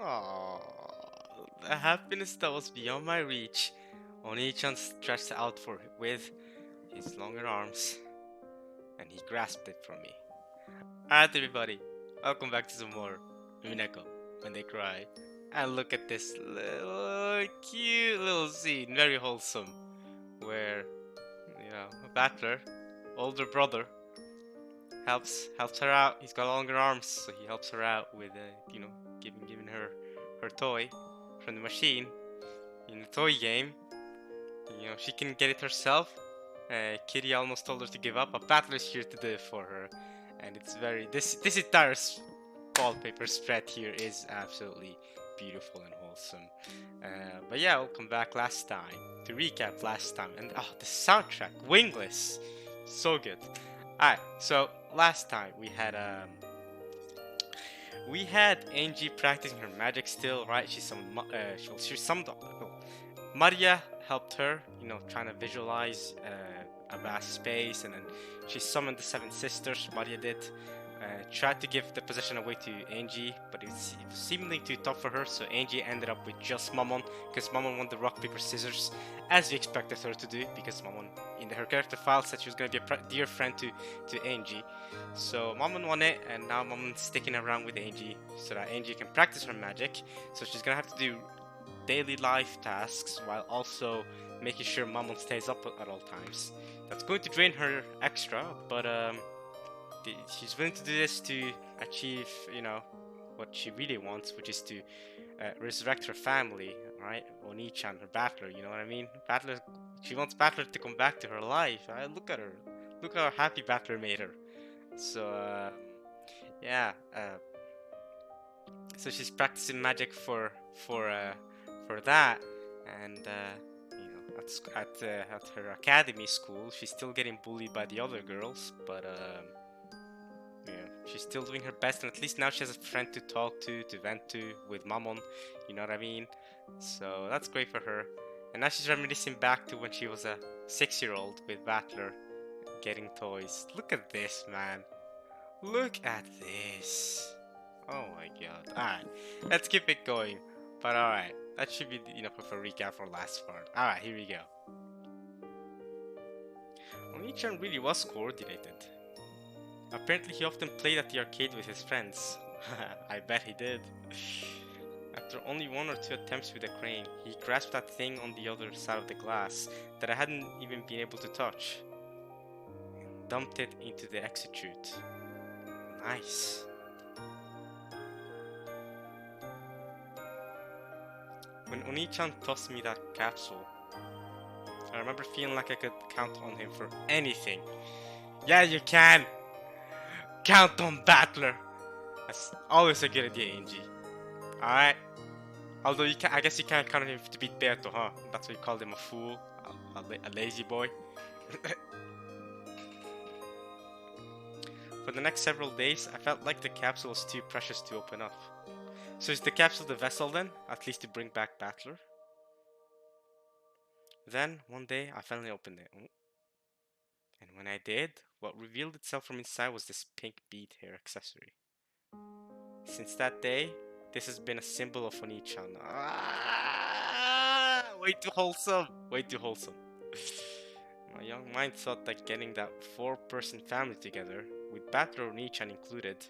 Oh, the happiness that was beyond my reach. Oni-chan stretched out with his longer arms, and he grasped it from me. Alright, everybody, welcome back to some more Umineko when they cry. And look at this little cute little scene, very wholesome, where a battler, older brother, helps her out. He's got longer arms, so he helps her out with giving her her toy from the machine in the toy game. She can get it herself. Kitty almost told her to give up, but Battler's here to do it for her, and it's very this entire wallpaper spread here is absolutely beautiful and wholesome. But yeah, welcome back last time to recap last time, and the soundtrack, Wingless, so good. Alright, so last time we had Angie practicing her magic still, right? She summoned Maria helped her, trying to visualize a vast space, and then she summoned the seven sisters. Maria did. Tried to give the possession away to Angie, but it was seemingly too tough for her, so Angie ended up with just Mammon, because Mammon won the rock, paper, scissors, as we expected her to do, because Mammon, in her character file, said she was going to be a dear friend to Angie. So Mammon won it, and now Mammon's sticking around with Angie, so that Angie can practice her magic, so she's going to have to do daily life tasks, while also making sure Mammon stays up at all times. That's going to drain her extra, but she's willing to do this to achieve, what she really wants, which is to resurrect her family, right? Oni-chan, her battler, you know what I mean? Battler, she wants Battler to come back to her life. Right? Look at her. Look how happy Battler made her. So, so she's practicing magic for that, and at her academy school, she's still getting bullied by the other girls, but she's still doing her best, and at least now she has a friend to talk to vent to, with Mammon, you know what I mean? So that's great for her. And now she's reminiscing back to when she was a 6-year-old with Battler, getting toys. Look at this, man. Look at this. Oh my god. Alright, let's keep it going. But alright, that should be enough of a recap for last part. Alright, here we go. Oni-chan really was coordinated. Apparently he often played at the arcade with his friends. I bet he did. After only 1 or 2 attempts with the crane, he grasped that thing on the other side of the glass that I hadn't even been able to touch, and dumped it into the exit chute. Nice. When Oni-chan tossed me that capsule, I remember feeling like I could count on him for anything. Yeah, you can! Count on Battler! That's always a good idea, Angie. Alright? Although I guess you can't count on him to beat Beto, huh? That's why you called him a fool. A lazy boy. For the next several days, I felt like the capsule was too precious to open up. So is the capsule the vessel then? At least to bring back Battler? Then, one day, I finally opened it. And when I did, what revealed itself from inside was this pink bead hair accessory. Since that day, this has been a symbol of Oni-chan. Way too wholesome! Way too wholesome. My young mind thought that getting that 4-person family together, with Battler Oni-chan included,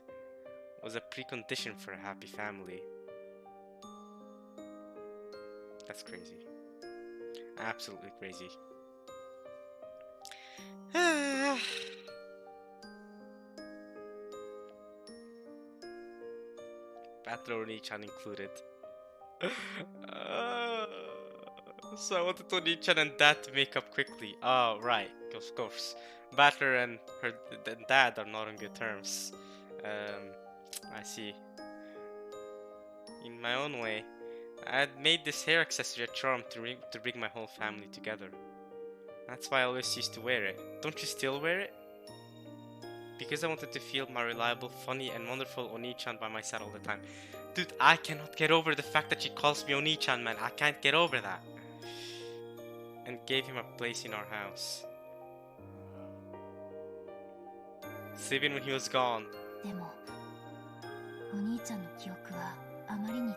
was a precondition for a happy family. That's crazy. Absolutely crazy. Battler Oni-chan included. So I wanted Oni-chan and Dad to make up quickly. Oh, right, of course. Battler and her dad are not on good terms. I see. In my own way, I had made this hair accessory a charm to bring my whole family together. That's why I always used to wear it. Don't you still wear it? Because I wanted to feel my reliable, funny, and wonderful Oni-chan by my side all the time. Dude, I cannot get over the fact that she calls me Oni-chan, man. I can't get over that. And gave him a place in our house. So even when he was gone, でも、お兄ちゃんの記憶はあまりに遠い。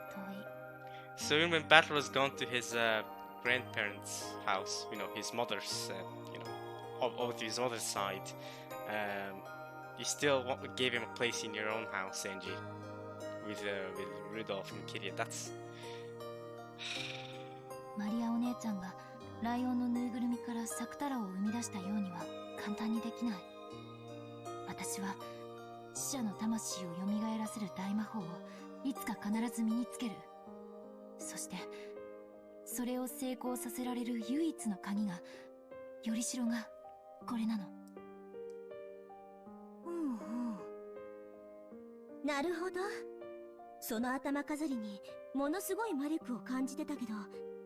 So even when Battle was gone to his grandparents' house, you know, his mother's, you know, of his mother's side, you still gave him a place in your own house, Angie, with Rudolph and Kiria. That's マリアお姉ちゃんがライオンのぬいぐるみからサクタラを生み出したようには簡単にできない。私は死者の魂を蘇らせる大魔法をいつか必ず身につける。そしてそれを成功させられる唯一の鍵が、よりしろがこれなの。なるほど。その頭飾りにものすごい魔力を感じてたけど、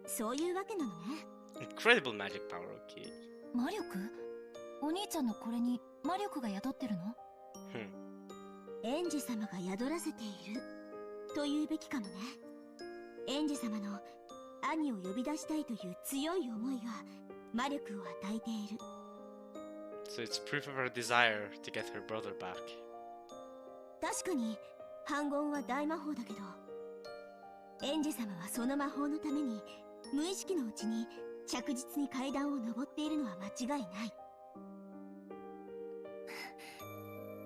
そういうわけなのね。incredible magic power, okay. 魔力？お兄ちゃんのこれに魔力が宿ってるの？園児様が宿らせていると言うべきかもね。園児様の兄を呼び出したいという強い思いが魔力を与えている。So it's proof of her desire to get her brother back. 確かに反言は大魔法だけど、園児様はその魔法のために無意識のうちに着実に階段を上っているのは間違いない。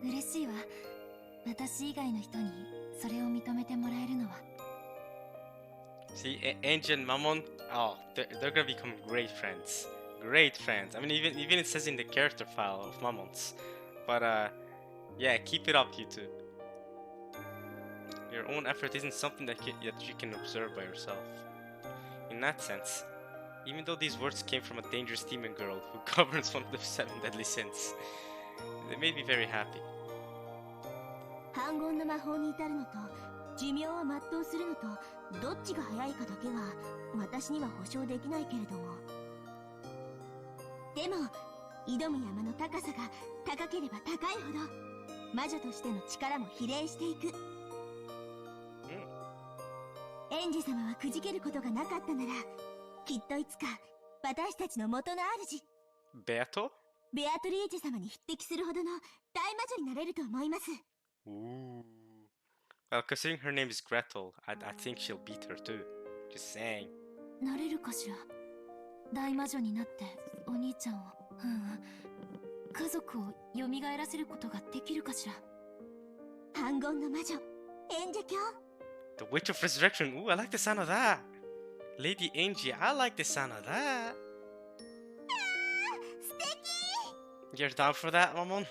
嬉しいわ。私以外の人にそれを認めてもらえるのは。See, Angie and Mammon, oh, they're gonna become great friends. Great friends. I mean, even it says in the character file of Mammon's. But yeah, keep it up, you two. Your own effort isn't something that you can observe by yourself. In that sense, even though these words came from a dangerous demon girl who governs one of the 7 deadly sins, they made me very happy. 反言の魔法に至るのと寿命を全うするのとどっちが早いかだけは私には保証できないけれども、でも挑む山の高さが高ければ高いほど魔女としての力も比例していく。園児様はくじけることがなかったなら、きっといつか私たちの元の主ベアトリーチェ様に匹敵するほどの大魔女になれると思います。Ooh. Well, considering her name is Gretel, I think she'll beat her too. Just saying. なれるかしら。大魔女になってお兄ちゃんを、家族を蘇らせることができるかしら。反言の魔女、演者教。The Witch of Resurrection. Ooh, I like the sound of that. Lady Angie, I like the sound of that. 素敵。 You're down for that, Mammon?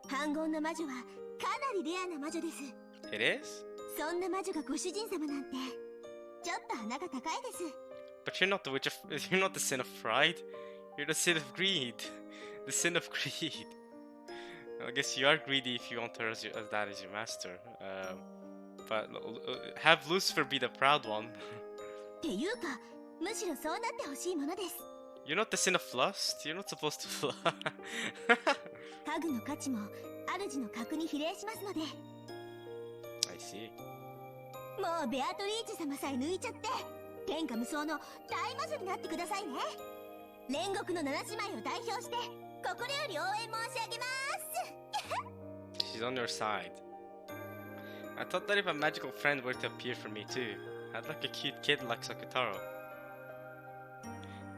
反言の魔女はかなりレアな魔女です。It is? そんな魔女がご主人様なんてちょっと鼻が高いです。 But you're not the witch of... You're not the sin of pride. You're the sin of greed. The sin of greed. I guess you are greedy if you want her as that as your master. But have Lucifer be the proud one. っていうか、むしろそうなってほしいものです。You're not the sin of lust. You're not supposed to lust. ハグの価値も主の格に比例しますので。I see. もうベアトリーチェ様さえ抜いちゃって、天下無双の大魔女になってくださいね。煉獄の7姉妹を代表して心より応援申し上げます。She's on your side. I thought that if a magical friend were to appear for me too, I'd like a cute kid like Sakutaro.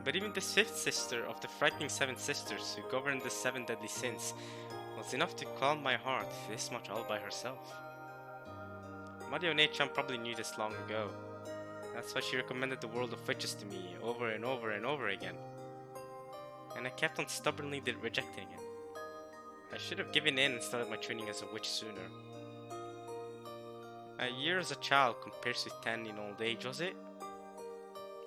But even the 5th sister of the frightening 7 sisters who governed the 7 deadly sins was enough to calm my heart this much all by herself. Mario Nechan probably knew this long ago. That's why she recommended the world of witches to me over and over and over again. And I kept on stubbornly rejecting it. I should have given in and started my training as a witch sooner. A year as a child compares with 10 in old age, was it?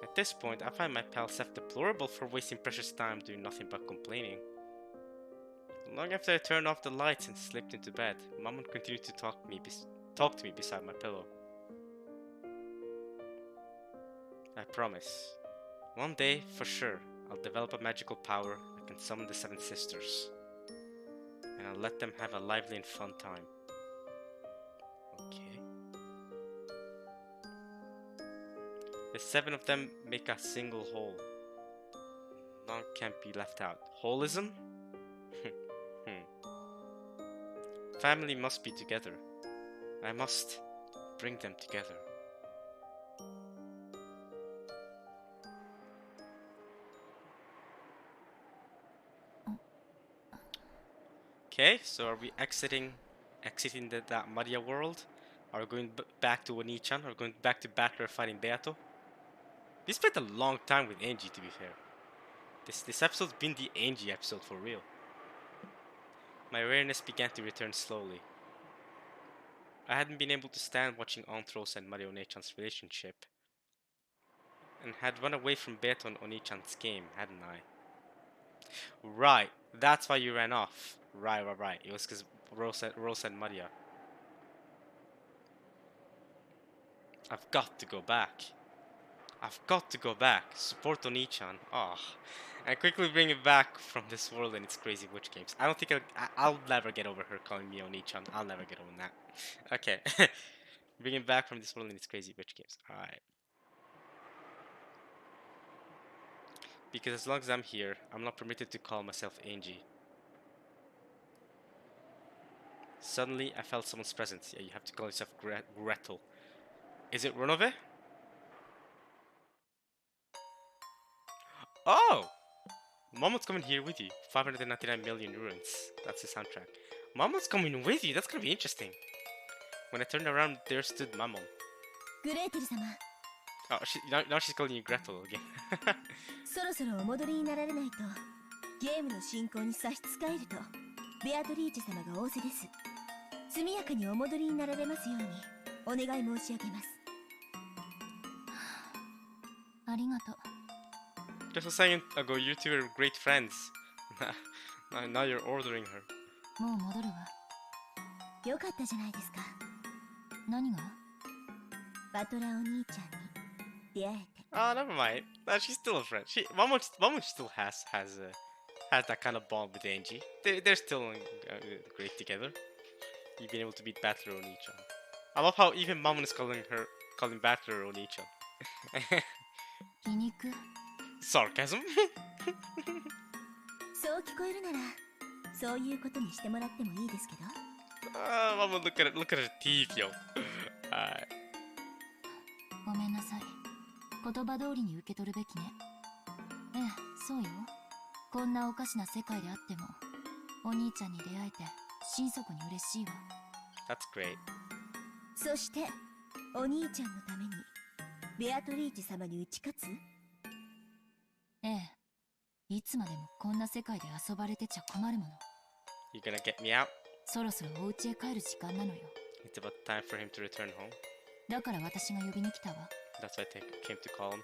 At this point, I find my pal Seth deplorable for wasting precious time doing nothing but complaining. Long after I turned off the lights and slipped into bed, Mom would continue to talk to me beside my pillow. I promise. One day, for sure, I'll develop a magical power that can summon the 7 sisters. And I'll let them have a lively and fun time. Okay. The 7 of them make a single whole. None can't be left out. Holism? Family must be together. I must bring them together. Okay, so are we exiting that Maria world? Are we going back to Oni-chan? Are we going back to Battler fighting Beato? We spent a long time with Angie, to be fair. This episode's been the Angie episode for real. My awareness began to return slowly. I hadn't been able to stand watching Anthros and Mario Oni-chan's relationship, and had run away from Beato and Oni-chan's game, hadn't I? Right, that's why you ran off. Right. It was because Rosa and Maria. I've got to go back. Support Oni-chan. Oh. And quickly bring it back from this world and its crazy witch games. I don't think I'll never get over her calling me Oni-chan. I'll never get over that. Okay. Bring it back from this world and its crazy witch games. Alright. Because as long as I'm here, I'm not permitted to call myself Angie. Suddenly, I felt someone's presence. Yeah, you have to call yourself Gretel. Is it Runove? Oh! Momo's coming here with you. 599 million runes. That's the soundtrack. Momo's coming with you. That's gonna be interesting. When I turned around, there stood Mamon. グレーテル様 Oh, now she's calling you Gretel again. そろそろお戻りになられないとゲームの進行に差し支えるとベアトリーチェ様が仰せです。速やかにお戻りになられますようにお願い申し上げます。ありがとう。 Just a second ago, you two were great friends. Now you're ordering her. もう戻るわ。よかったじゃないですか。何が？バトラお兄ちゃんに出会えて。Oh, never mind. She's still a friend. Momo still has that kind of bond with Angie. They're still great together. You've been able to beat Battler Oni-chan. I love how even Momo is calling Battler Oni-chan. 皮肉？ Sarcasm? そう聞こえるならそういうことにしてもらってもいいですけど。Momo, look at her teeth, yo. Alright. ごめんなさい。言葉通りに受け取るべきね。ええ、そうよ。こんなおかしな世界であっても、お兄ちゃんに出会えて心底に嬉しいわ。That's great. そしてお兄ちゃんのためにベアトリーチェ様に打ち勝つ？ええ。いつまでもこんな世界で遊ばれてちゃ困るもの。You gonna get me out? そろそろお家へ帰る時間なのよ。It's about time for him to return home. だから私が呼びに来たわ。That's why I came to call him.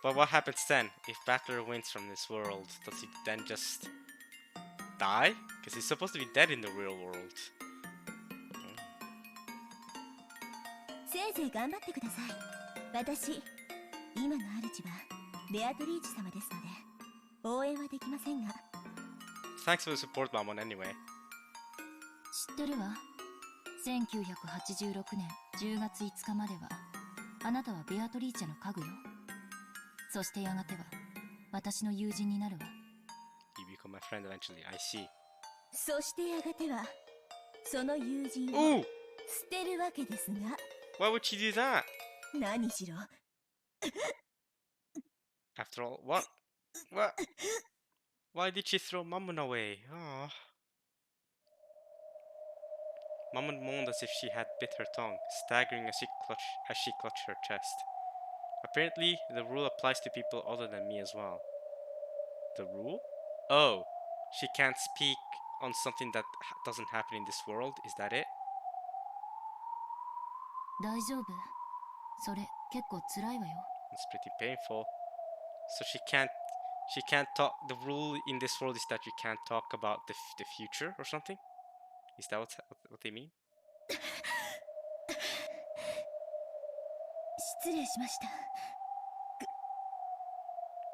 But what happens then? If Battler wins from this world, does he then just die? Because he's supposed to be dead in the real world. せいぜい頑張ってください。私、今の主はベアトリーチェ様ですので応援はできませんが。Thanks for the support, Mamon, anyway. 知ってるわ。1986年10月5日まではあなたはベアトリーチェの家具よ。そしてやがては私の友人になるわ。You become my friend eventually, I see. そしてやがてはその友人を Ooh! 捨てるわけですが。 Why would she do that? 何しろ After all, what? Why did she throw Mamon away? Oh. Mamon moaned as if she had bit her tongue, staggering as she clutched her chest. Apparently, the rule applies to people other than me as well. The rule? Oh, she can't speak on something that doesn't happen in this world? Is that it? 大丈夫？それ結構辛いわよ。 It's pretty painful. So she can't talk. The rule in this world is that you can't talk about the future or something? Is that what they mean? 失礼しました。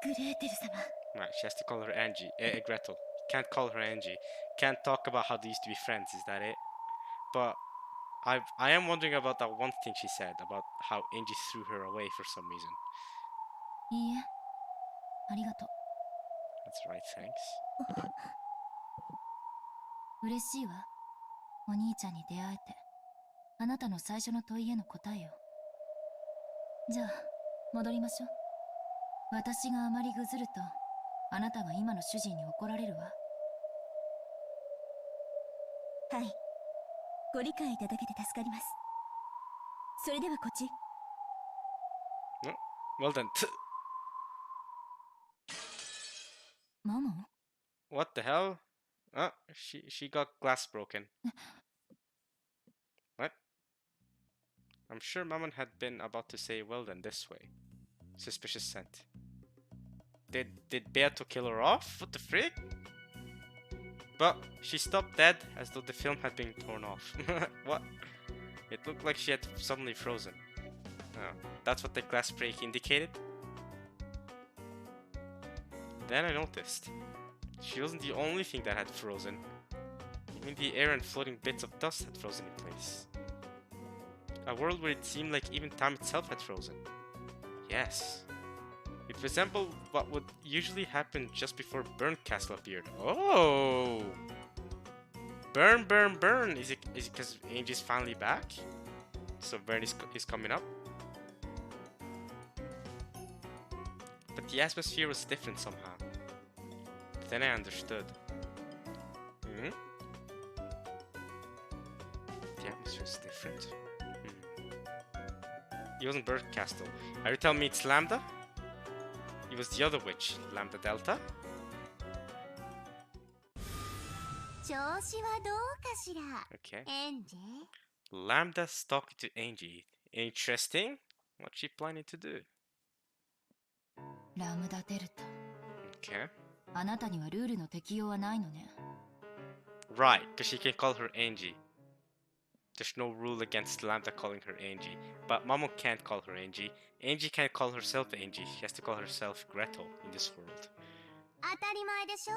グレーテル様。 Right, she has to call her Angie. Gretel. Can't call her Angie. Can't talk about how they used to be friends. Is that it? But I am wondering about that one thing she said about how Angie threw her away for some reason. いいえ。ありがとう。 That's right, thanks. 嬉しいわ。お兄ちゃんに出会えて。あなたの最初の問いへの答えよ。じゃあ、戻りましょう。私があまりぐずると、あなたが今の主人に怒られるわ。はい、ご理解いただけて助かります。それではこっち。 Oh, well then. マモン What the hell? She got glass broken. What? I'm sure Mammon had been about to say well then this way. Suspicious scent. Did Beato kill her off? What the frick? But she stopped dead as though the film had been torn off. What? It looked like she had suddenly frozen. Oh, that's what the glass break indicated? Then I noticed. She wasn't the only thing that had frozen. Even the air and floating bits of dust had frozen in place. A world where it seemed like even time itself had frozen. Yes. It resembled what would usually happen just before Burn Castle appeared. Oh! Burn, burn, burn! Is it because Angie's finally back? So Burn is coming up? But the atmosphere was different somehow. Then I understood. Hmm? The atmosphere is different? It wasn't Burn Castle. Are you telling me it's Lambda? It was the other witch, Lambda Delta? 調子はどうかしら、 Okay. エンジ。 Lambda's talking to Angie. Interesting. What's she planning to do? ラムダデルタ Okay. あなたにはルールの適用はないのね。 Right, because she can call her Angie. There's no rule against Lambda calling her Angie. But Momo can't call her Angie. Angie can't call herself Angie. She has to call herself Gretel in this world. 当たり前でしょ。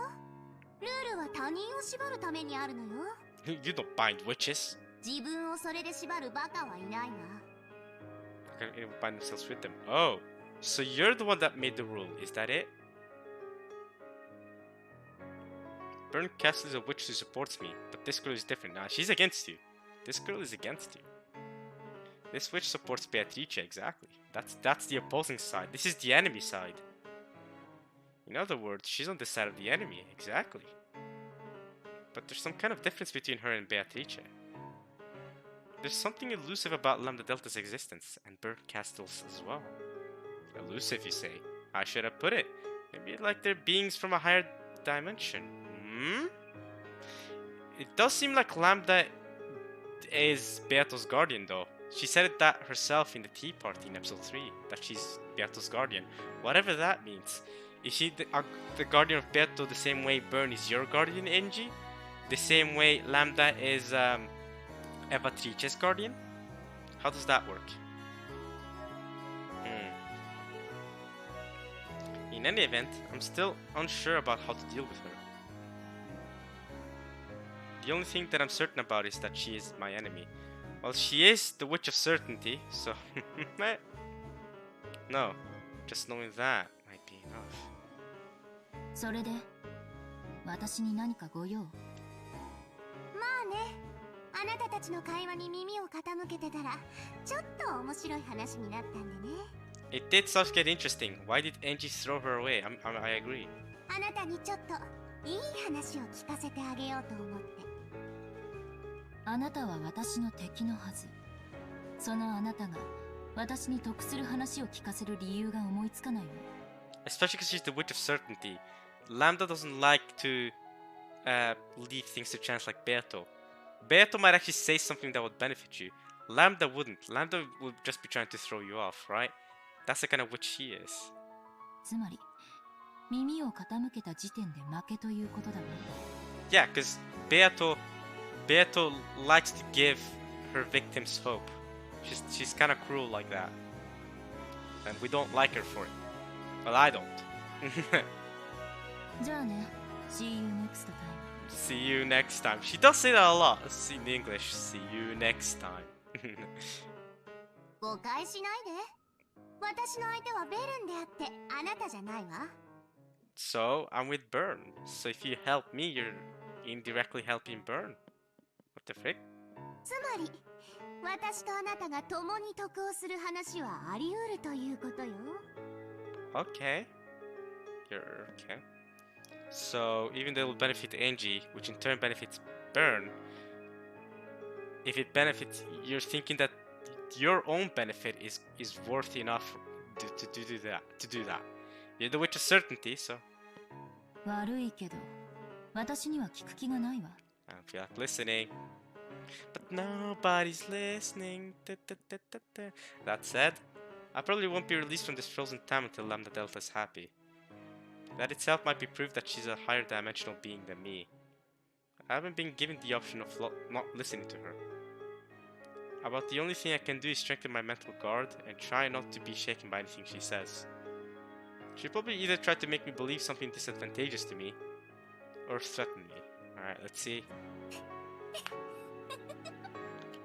ルールは他人を縛るためにあるのよ。You don't bind witches. 自分をそれで縛るバカはいないわ。 How can anyone bind themselves with them? Oh, so you're the one that made the rule. Is that it? Burn Castle is a witch who supports me, but this girl is different. Now she's against you. This girl is against you. This witch supports Beatrice, exactly. That's the opposing side. This is the enemy side. In other words, she's on the side of the enemy, exactly. But there's some kind of difference between her and Beatrice. There's something elusive about Lambda Delta's existence, and Burn Castle's as well. Elusive, you say? How should I put it? Maybe like they're beings from a higher dimension. Hmm? It does seem like Lambda is Beato's guardian, though. She said it that herself in the tea party in episode 3, that she's Beato's guardian. Whatever that means. Is she the guardian of Beato the same way Burn is your guardian, Angie? The same way Lambda is Beatrice's guardian? How does that work? In any event, I'm still unsure about how to deal with her. The only thing that I'm certain about is that she is my enemy. Well, she is the Witch of Certainty, so... No, just knowing that might be enough. それで私に何かご用？まあね、あなたたちの会話に耳を傾けてたらちょっと面白い話になったんでね。 It did start to get interesting. Why did Angie throw her away? I agree. あなたにちょっといい話を聞かせてあげようと思って。あなたは私の敵のはず。そのあなたが私に得する話を聞かせる理由が思いつかないの。 Especially because she's the Witch of Certainty. Lambda doesn't like to leave things to chance like Beato. Beato might actually say something that would benefit you. Lambda wouldn't. Lambda would just be trying to throw you off, right? That's the kind of witch she is. つまり耳を傾けた時点で負けということだね。 Yeah, because Beato likes to give her victims hope. She's kind of cruel like that. And we don't like her for it. Well, I don't. じゃあね、See you next time. See you next time. She does say that a lot. In English. See you next time. 誤解しないで。私の相手はベルンであってあなたじゃないわ。 So, I'm with Burn. So if you help me, you're indirectly helping Burn. What the frick? つまり私とあなたが共に得をする話はあり得るということよ。 Okay. You're okay. So, even though it will benefit Angie, which in turn benefits Burn, if it benefits, you're thinking that your own benefit is worth enough to do that. You're the witch of certainty, so 悪いけど私には聞く気がないわ。 I don't feel like listening. But nobody's listening. That said, I probably won't be released from this frozen time until Lambda Delta is happy. That itself might be proof that she's a higher dimensional being than me. I haven't been given the option of not listening to her. About the only thing I can do is strengthen my mental guard and try not to be shaken by anything she says. She'll probably either try to make me believe something disadvantageous to me, or threaten me. Alright, let's see.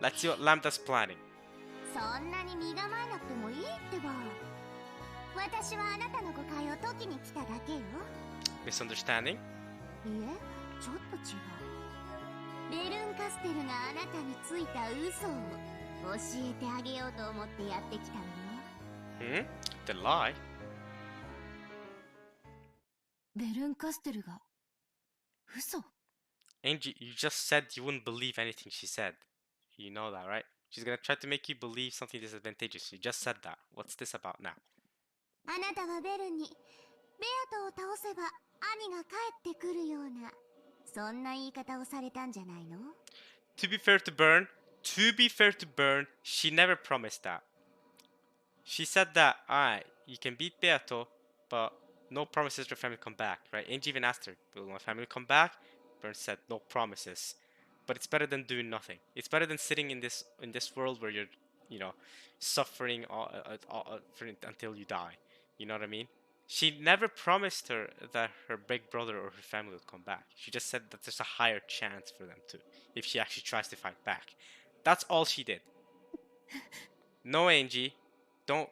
Let's see what Lambda's planning. そんなに身構えなくてもいいってば。私はあなたの誤解を解きに来ただけよ。 Misunderstanding? いえ、ちょっと違う。ベルンカステルがあなたについた嘘を教えてあげようと思ってやってきたのよ。The lie? ベルンカステルが嘘。 Angie, you just said you wouldn't believe anything she said. You know that, right? She's gonna try to make you believe something disadvantageous. You just said that. What's this about now? あなたはベルンにベアトを倒せば兄が帰ってくるようなそんな言い方をされたんじゃないの？ To be fair to Burn, she never promised that. She said that, alright, you can beat Beato, but no promises your family come back, right? Angie even asked her, will my family come back? Burn said, no promises. But it's better than doing nothing. It's better than sitting in this world where you're, suffering until you die. You know what I mean? She never promised her that her big brother or her family would come back. She just said that there's a higher chance for them to, if she actually tries to fight back. That's all she did. No, Angie. Don't.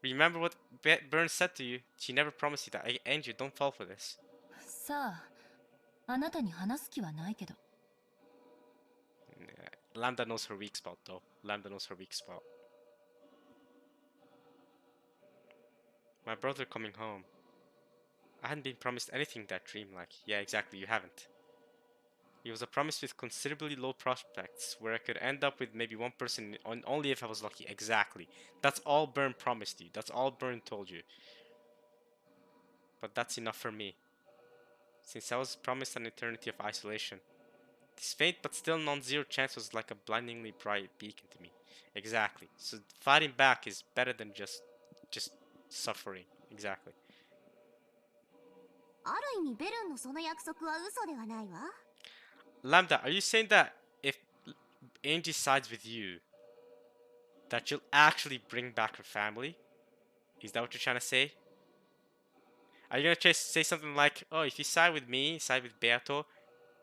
Remember what Burns said to you. She never promised you that. Angie, don't fall for this. さあ、あなたに話す気はないけど。 Lambda knows her weak spot, though. Lambda knows her weak spot. My brother coming home. I hadn't been promised anything that dream like. Yeah, exactly, you haven't. It was a promise with considerably low prospects, where I could end up with maybe one person only if I was lucky. Exactly. That's all Byrne promised you. That's all Byrne told you. But that's enough for me. Since I was promised an eternity of isolation. This faint but still non-zero chance was like a blindingly bright beacon to me. Exactly. So fighting back is better than just suffering. Exactly. ある意味ベルンのその約束は嘘ではないわ。 Lambda, are you saying that if Angie sides with you, that you'll actually bring back her family? Is that what you're trying to say? Are you gonna try to say something like, oh, if you side with me, side with Beato,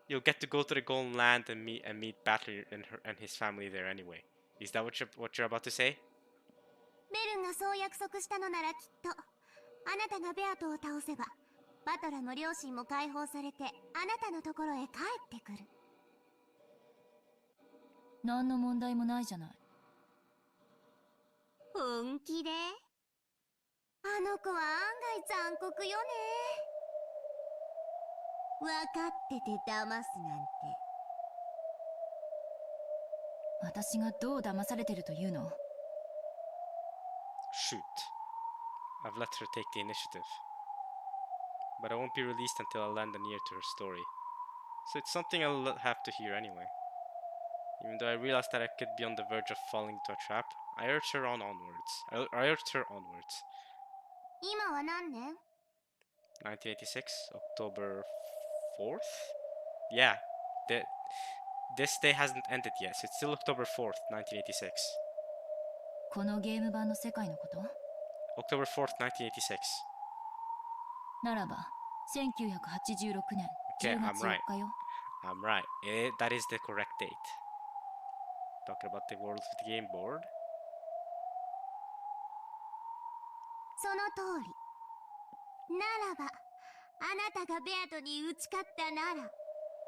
you'll get to go to the Golden Land and meet Battler and his family there anyway? Is that what you're about to say? ベルンがそう約束したのならきっとあなたがベアトを倒せばバトラも両親も解放されてあなたのところへ帰ってくる。何の問題もないじゃない。本気で？あの子は案外残酷よね。分かってて騙すなんて。私がどう騙されてるというの？ Shoot. I've let her take the initiative. But I won't be released until I land an ear to her story. So it's something I'll have to hear anyway. Even though I realized that I could be on the verge of falling into a trap, I urged her onwards. I urged her onwards. 今は何年？ 1986, October 4th? Yeah, this day hasn't ended yet, so it's still October 4th, 1986. このゲーム版の世界のこと？ October 4th, 1986. ならば、1986年 Okay, 10 I'm 月4 right. 日よ。 I'm right. That is the correct date. Talking about the world of the game board. その通り。ならば、あなたがベアトに打ち勝ったなら、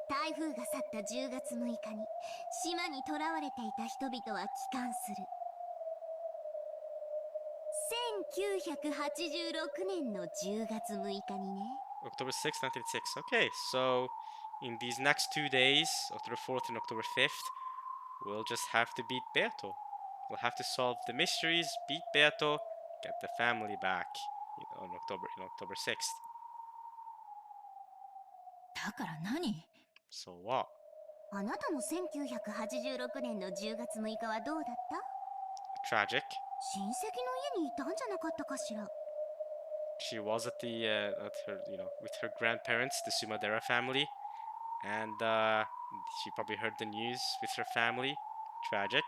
台風が去った10月6日に島に囚われていた人々は帰還する。1986年の10月6日にね。 October 6th, 1986. Okay, so in these next 2 days, October 4th and October 5th, we'll just have to beat Beato. We'll have to solve the mysteries, beat Beato, get the family back on October 6th. だから何？ So what? あなたの1986年の10月6日はどうだった？ Tragic. 親戚の家にいたんじゃなかったかしら。 She was at her, with her grandparents, the Sumadera family, and she probably heard the news with her family. Tragic.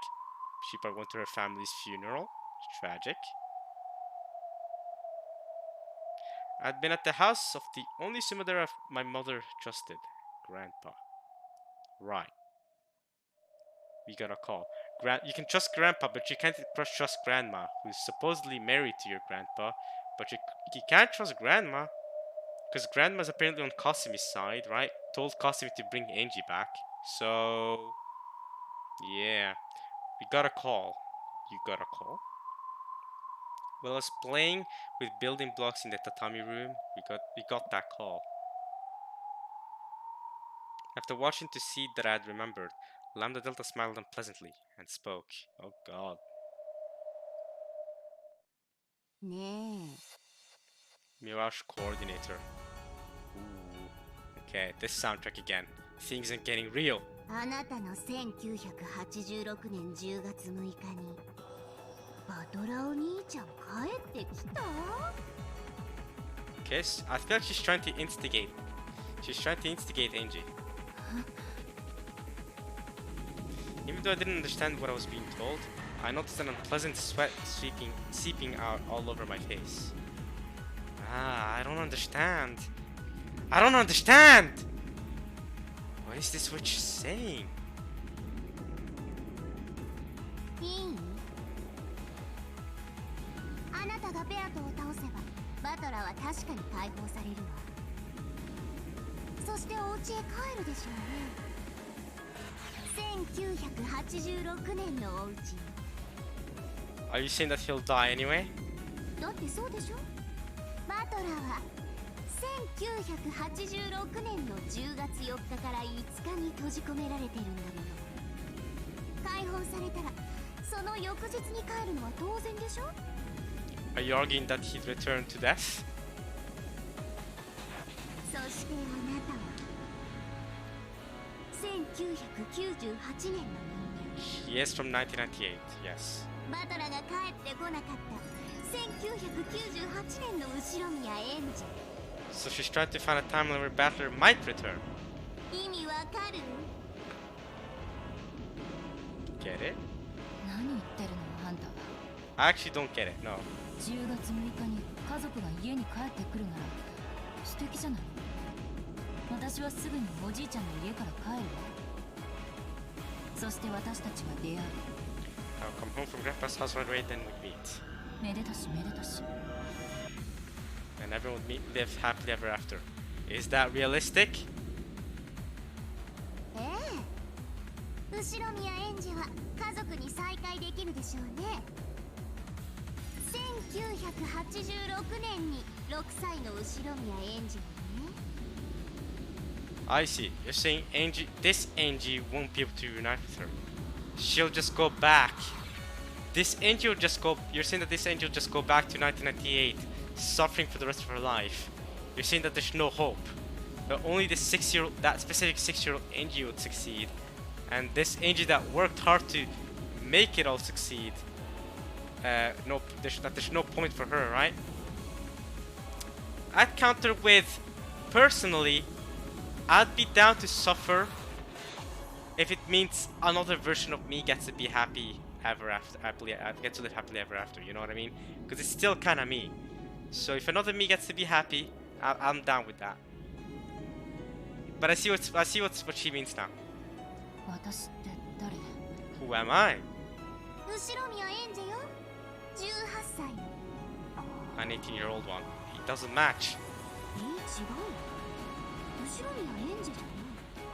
She probably went to her family's funeral. Tragic. I'd been at the house of the only Sumadera my mother trusted, Grandpa. Right. We got a call. You can trust Grandpa, but you can't trust Grandma, who's supposedly married to your Grandpa. But you can't trust Grandma, because Grandma's apparently on Kasumi's side, right? Told Kasumi to bring Angie back. So, yeah. We got a call. You got a call? Well, I was playing with building blocks in the tatami room. We got that call. After watching to see that I had remembered, Lambda Delta smiled unpleasantly and spoke. Oh god. ね Mirage Coordinator. Ooh. Okay, this soundtrack again. Things are getting real. え、あなたの1986年10月6日にバトラお兄ちゃん帰ってきた？ Okay, I feel like she's trying to instigate. She's trying to instigate Angie. Even though I didn't understand what I was being told, I noticed an unpleasant sweat seeping out all over my face. I don't understand. I don't understand! What is this witch saying? いい？あなたがベアトを倒せばバトラは確かに解放されるわ。そしてお家へ帰るでしょうね。1986年のお家。 Are you saying that he'll die anyway? だってそうでしょ？バトラは1986年の10月4日から5日に閉じ込められてるんだもの。解放されたらその翌日に帰るのは当然でしょ？ Are you arguing that he'd return to death? そしてあなたは1998年の人間。 He is from 1998, yes. バトラが帰ってこなかった1998年の後ろ宮エンジェ。 So she's trying to find a timeline where Battler might return. 意味わかる？ Get it? 何言ってるのあんたは。 I actually don't get it, no. 10月6日に家族が家に帰ってくるなら素敵じゃない。私はすぐにおじいちゃんの家から帰るわ。そして私たちは出会う。 I'll come home from Grandpa's house right away, then we meet. めでたしめでたし。 And everyone would live happily ever after. Is that realistic? ええ。後ろ宮エンジェは家族に再会できるでしょうね。1986年に6歳の後ろ宮エンジェはね。 I see. You're saying this Angie won't be able to reunite with her. She'll just go back. This Angie will just go. You're saying that this Angie will just go back to 1998, suffering for the rest of her life. You're saying that there's no hope. That only that specific 6-year-old Angie would succeed, and this Angie that worked hard to make it all succeed. There's no point for her, right? I'd counter with, personally, I'd be down to suffer if it means another version of me gets to be happy ever after. Gets to live happily ever after. You know what I mean? Because it's still kind of me. So if another me gets to be happy, I'm down with that. But I see what she means now. 私って誰？ Who am I? 後ろ宮エンジェよ。18歳の。 An 18-year-old one. It doesn't match. 違う。後ろ宮エンジェじゃ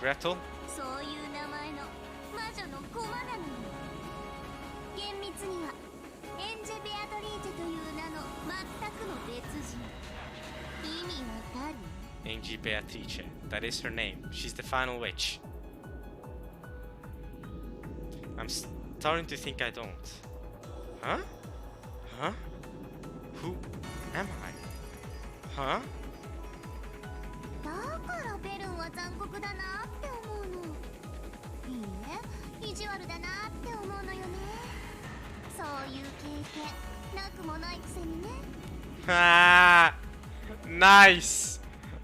ない。 Gretel? そういう名前の魔女の駒なのよ。厳密にはエンジェ・ベアトリーチェという名の全くの別人。意味わかる？ Angie Beatrice. That is her name. She's the final witch. I'm starting to think I don't. Huh? Huh? Who am I? Huh? だからベルンは残酷だなって思うの。いいえ、意地悪だなって思うのよね。そういう経験なくもないくせにね。Ah, nice,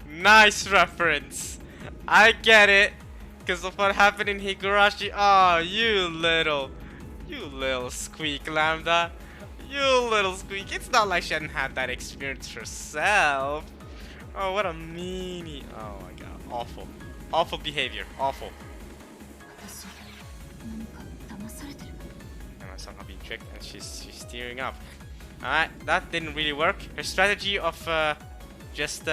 nice reference. I get it, because of what happened in Higurashi. Oh, you little squeak, Lambda. You little squeak. It's not like she hadn't had that experience herself. Oh, what a meanie. Oh my god, awful. Awful behavior, awful. 私何か騙されてる。 And I'm somehow being tricked, and she's tearing up. Alright, that didn't really work. Her strategy of just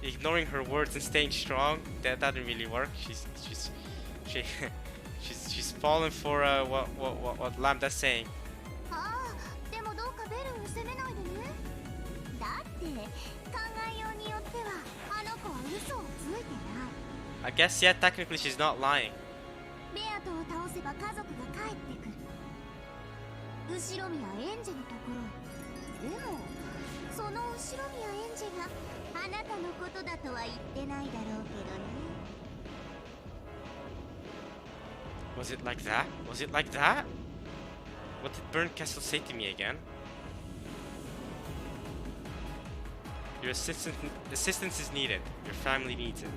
ignoring her words and staying strong, that didn't really work. She's fallen for what Lambda's saying. ああ、でもどうかベルンを責めないでね。だって考えようによってはあの子は嘘をついてない。 I guess, yeah, technically she's not lying. ベアトを倒せば家族が帰ってくる。後ろ宮エンジェのところへ。でもその後ろ宮エンジェがあなたのことだとは言ってないだろうけどね。 Was it like that? Was it like that? What did Bernkastel say to me again? Your assistance is needed. Your family needs it.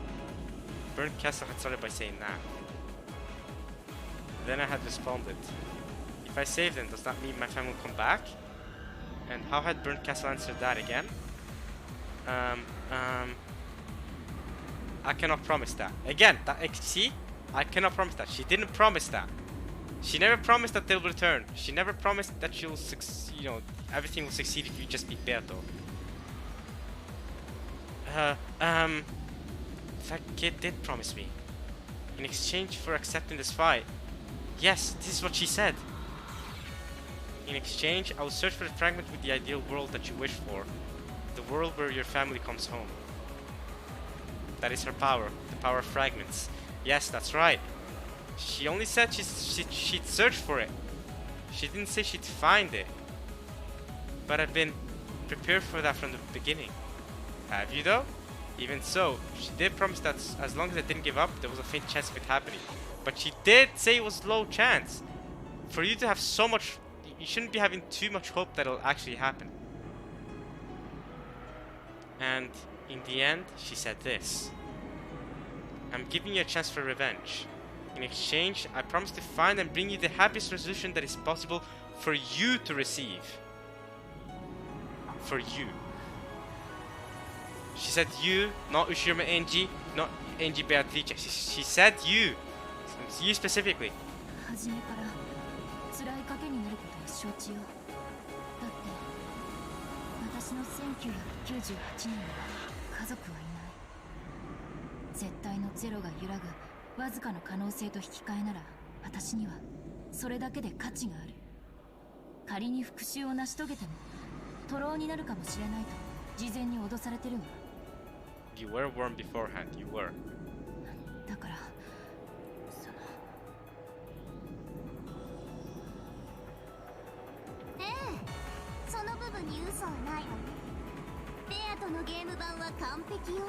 Bernkastel had started by saying that. Then I had responded. If I save them, does that mean my family will come back? And how had Bernkastel answered that again? I cannot promise that. Again, see? I cannot promise that. She didn't promise that. She never promised that they'll return. She never promised that she'll succeed, you know, everything will succeed if you just beat Beato. That kid did promise me. In exchange for accepting this fight. Yes, this is what she said. In exchange, I will search for the fragment with the ideal world that you wish for. The world where your family comes home. That is her power. The power of fragments. Yes, that's right. She only said she'd search for it. She didn't say she'd find it. But I've been prepared for that from the beginning. Have you though? Even so, she did promise that as long as I didn't give up, there was a faint chance of it happening. But she did say it was low chance. For you to have so much, you shouldn't be having too much hope that it'll actually happen. And in the end, she said this. I'm giving you a chance for revenge. In exchange, I promise to find and bring you the happiest resolution that is possible for you to receive. For you. She said you, not Ushiruma Enji, not Enji Beatrice. She said you. You specifically. 初めから辛い賭けになることは承知よ。だって私の1998年には家族はいない。絶対のゼロが揺らぐわずかの可能性と引き換えなら、私にはそれだけで価値がある。仮に復讐を成し遂げても徒労になるかもしれないと事前に脅されてるわ。 You were warned beforehand. You were. だからその部分に嘘はないわね。ベアとのゲーム版は完璧よ。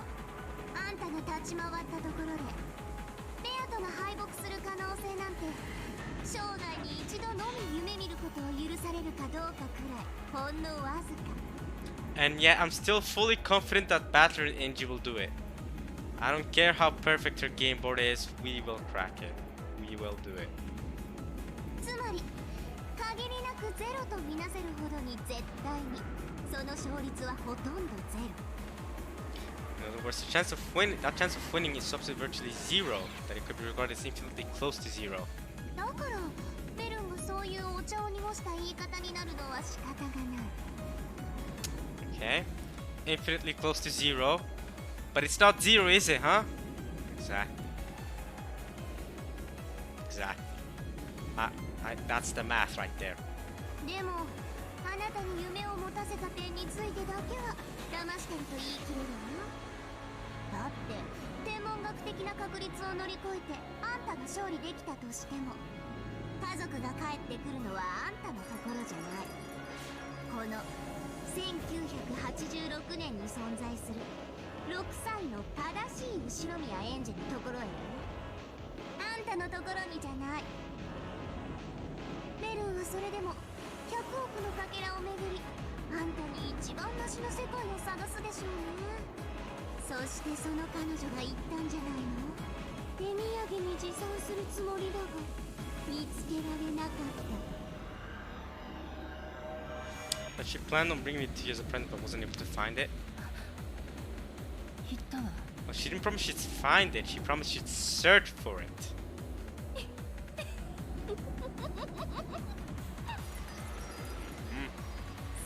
あんたが立ち回ったところでベアとが敗北する可能性なんて生涯に一度のみ夢見ることを許されるかどうかくらいほんのわずか。 And yet, I'm still fully confident that Battler and Enji will do it. I don't care how perfect her game board is, we will crack it. We will do it. つまり限りなくゼロとみなせるほどに絶対にその勝率はほとんどゼロ。 In other words, the chance of that chance of winning is substitute virtually zero. That it could be regarded as infinitely close to zero. だからベルンがそういうお茶を濁した言い方になるのは仕方がない。 Okay, infinitely close to zero, but it's not zero, is it, huh? Exactly. Exactly. That's the math right there. でもあなたに夢を持たせた点についてだけは騙してると言い切れるわ。だって天文学的な確率を乗り越えてあんたが勝利できたとしても家族が帰ってくるのはあんたのところじゃない。この1986年に存在する6歳の正しい後宮エンジェのところへね。あんたのところにじゃない。メルンはそれでも100億のかけらをめぐり、あんたに一番マシの世界を探すでしょうね。そしてその彼女が言ったんじゃないの？手土産に持参するつもりだが見つけられなかった。 But she planned on bringing it to you as a present but wasn't able to find it. 言ったわ。 Well, she didn't promise she'd find it, she promised she'd search for it.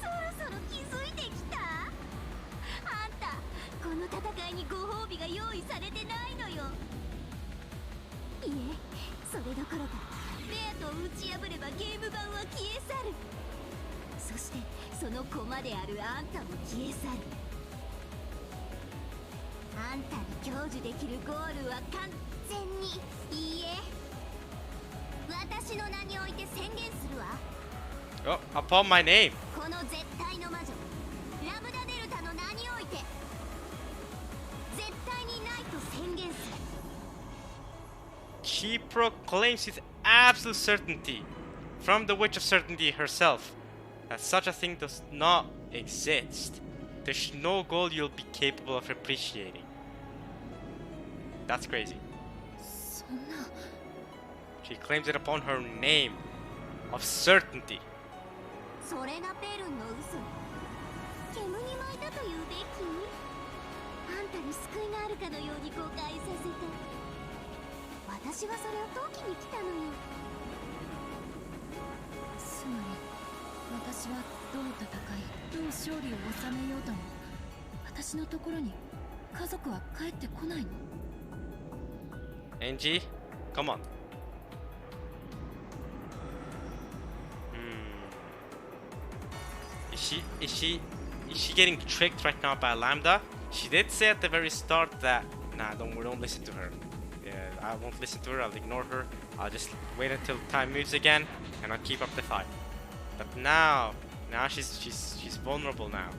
そろそろ気づいてきた？あんた、この戦いにご褒美が用意されてないのよ。いえ、それどころかベアと打ち破ればゲーム版は消え去る。そしてその駒であるあんたも消え去る。あんたに享受できるゴールは完全に、いいえ、私の名において宣言するわ。 Oh, upon my name. この絶対の魔女ラムダデルタの名において絶対にないと宣言する。 She proclaims with absolute certainty, from the Witch of Certainty herself, that such a thing does not exist. There's no goal you'll be capable of appreciating. That's crazy. そんな。 She claims it upon her name of certainty. それがペルンの嘘。煙に巻いたというべき？あんたに救いがあるかのように誤解させた。私はそれを解きに来たのよ。つまり私はどう戦いどう勝利を収めようとも私のところに家族は帰ってこないの？ Angie, come on. Is she getting tricked right now by Lambda? She did say at the very start that nah, don't listen to her. Yeah, I won't listen to her. I'll ignore her. I'll just wait until time moves again, and I'll keep up the fight. But now she's vulnerable now.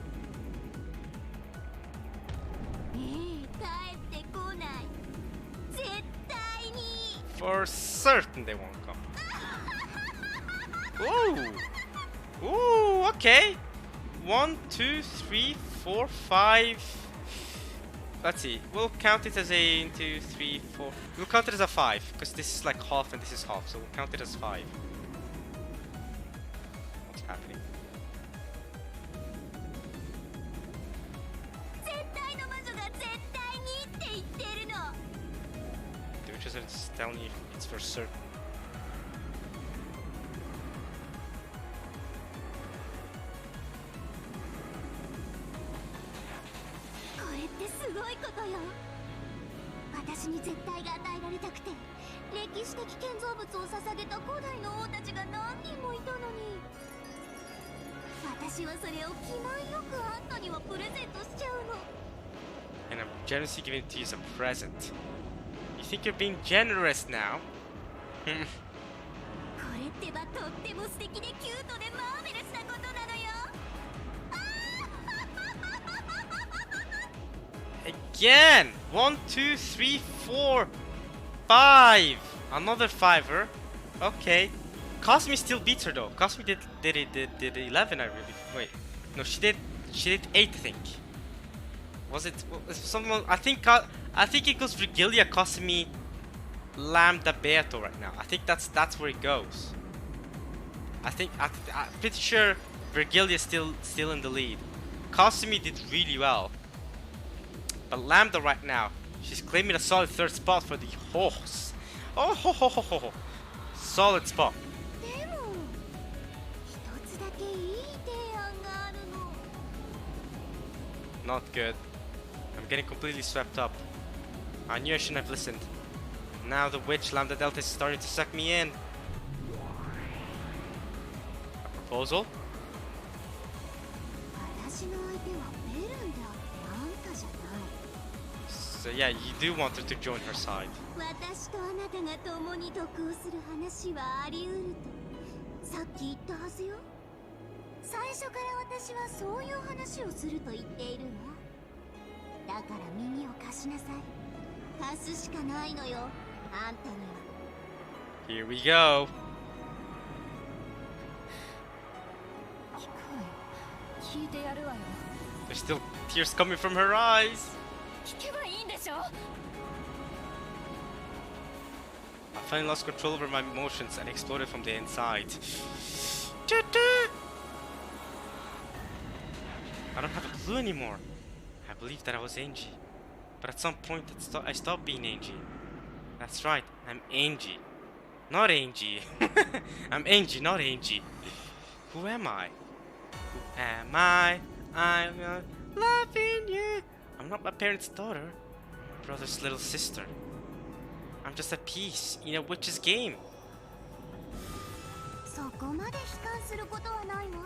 帰ってこない。絶対に。 For certain, they won't come. Ooh, ooh, okay. 1, 2, 3, 4, 5. Let's see. We'll count it as a 1, 2, 3, 4. We'll count it as a 5 because this is like half and this is half, so we'll count it as 5. What's happening? 絶対の魔女が絶対にって言ってるの。 The witches are just telling you it's for certain. これってすごいことよ。私に絶対が与えられたくて歴史的建造物を捧げた古代の王たちが何人もいたのに、私はそれを気前よくあんたにはプレゼントしちゃうの。 And I'm generously giving it to you as a present. You think you're being generous now? これってばとっても素敵でキュートでマーベラスなことなのよ。 Again! 1, 2, 3, 4, 5! Another 5er. Okay. Cosme still beats her though. Cosme did 11, I really. Wait. No, she did 8, I think. Was it someone? I think it goes Virgilia, Cosme, Lambda, Beato right now. I think that's where it goes. I'm pretty sure Virgilia is still in the lead. Cosme did really well. But Lambda right now, she's claiming a solid third spot for the horse. Oh, ho, ho, ho, ho, ho. Solid spot. でも一つだけいい提案があるの。 Not good. I'm getting completely swept up. I knew I shouldn't have listened. Now the witch Lambda Delta is starting to suck me in. A proposal? 私の相手はベルンであってあんたじゃない。So yeah, you do want her to join her side. 私とあなたが共に得をする話はあり得るとさっき言ったはずよ。最初から私はそういう話をすると言っているわ。だから耳を貸しなさい。貸すしかないのよ、あんたには。 Here we go. 聞くわよ。聞いてやるわよ。 There's still tears coming from her eyes. 聞けばいいんでしょ。 I finally lost control over my emotions and exploded from the inside. I don't have a clue anymore. I believed that I was Angie. But at some point I stopped being Angie. That's right, I'm Angie. Not Angie. I'm Angie, not Angie. Who am I? Who am I? I'm loving you. I'm not my parents' daughter. I'm my brother's little sister. I'm just a piece in a witch's game. そこまで悲観することはないわ。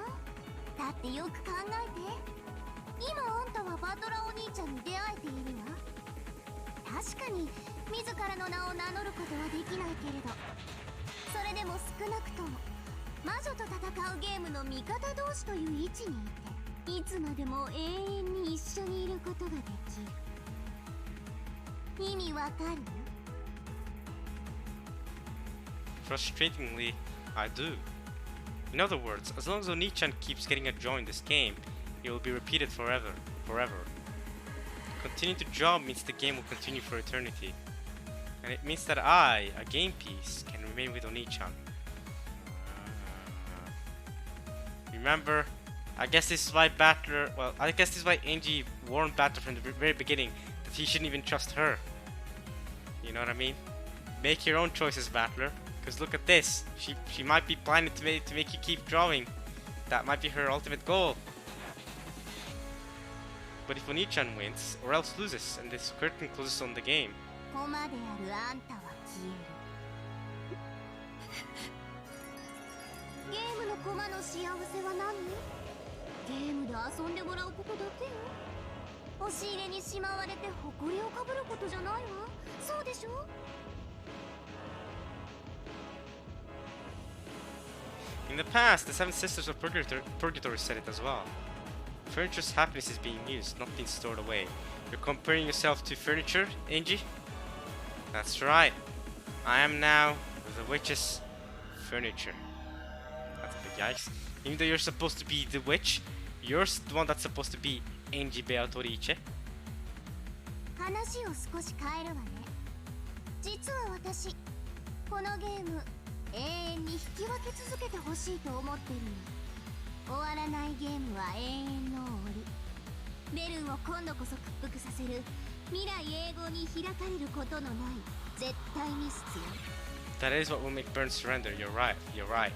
だってよく考えて。今あんたはバトラお兄ちゃんに出会えているわ。確かに自らの名を名乗ることはできないけれど、それでも少なくとも魔女と戦うゲームの味方同士という位置にいて、いつまでも永遠に一緒にいることができる。意味わかる？ Frustratingly, I do. In other words, as long as Oni-chan keeps getting a draw in this game, it will be repeated forever. Continuing to draw means the game will continue for eternity. And it means that I, a game piece, can remain with Oni-chan. Remember, I guess this is why Angie warned Battler from the very beginning that he shouldn't even trust her. You know what I mean? Make your own choices, Battler. Because look at this. She might be planning to make you keep drawing. That might be her ultimate goal. But if Oni-chan wins, or else loses, and this curtain closes on the game. 駒であるあんたは消える。ゲームの駒の幸せは何？ゲームで遊んでもらうことだけよ。押し入れにしまわれて埃をかぶることじゃないわ。そうでしょ？ In the past, the Seven Sisters of Purgatory said it as well. Furniture's happiness is being used, not being stored away. You're comparing yourself to furniture, Angie? That's right. I am now the witch's furniture. That's a big yikes. Even though you're supposed to be the witch, you're the one that's supposed to be Angie Beatrice. 話を少し変えるわね。実は私、このゲーム永遠に引き分け続けてほしいと思ってるの。終わらないゲームは永遠の終わり。ベルンを今度こそ屈服させる未来永劫に開かれることのない絶対に必要。 That is what will make Burn surrender. You're right. You're right.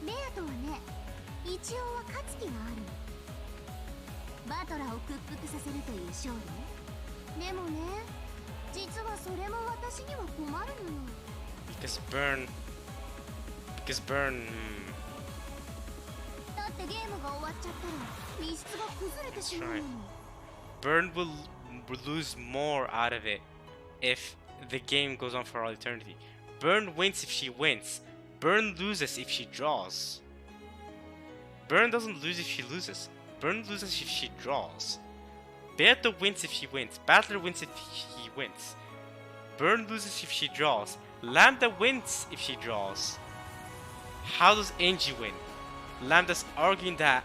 ベアとはね、一応は勝つ気があるの。バトラを屈服させるという勝利ね。でもね、実はそれも私には困るのよ。Because Burn... だってゲームが終わっちゃったら密室が崩れてしまうのよ。Burn will lose more out of it if the game goes on for all eternity. Burn wins if she wins. Burn loses if she draws. Burn doesn't lose if she loses. Burn loses if she draws. Beata wins if she wins. Battler wins if he wins. Burn loses if she draws. Lambda wins if she draws. How does Angie win? Lambda's arguing that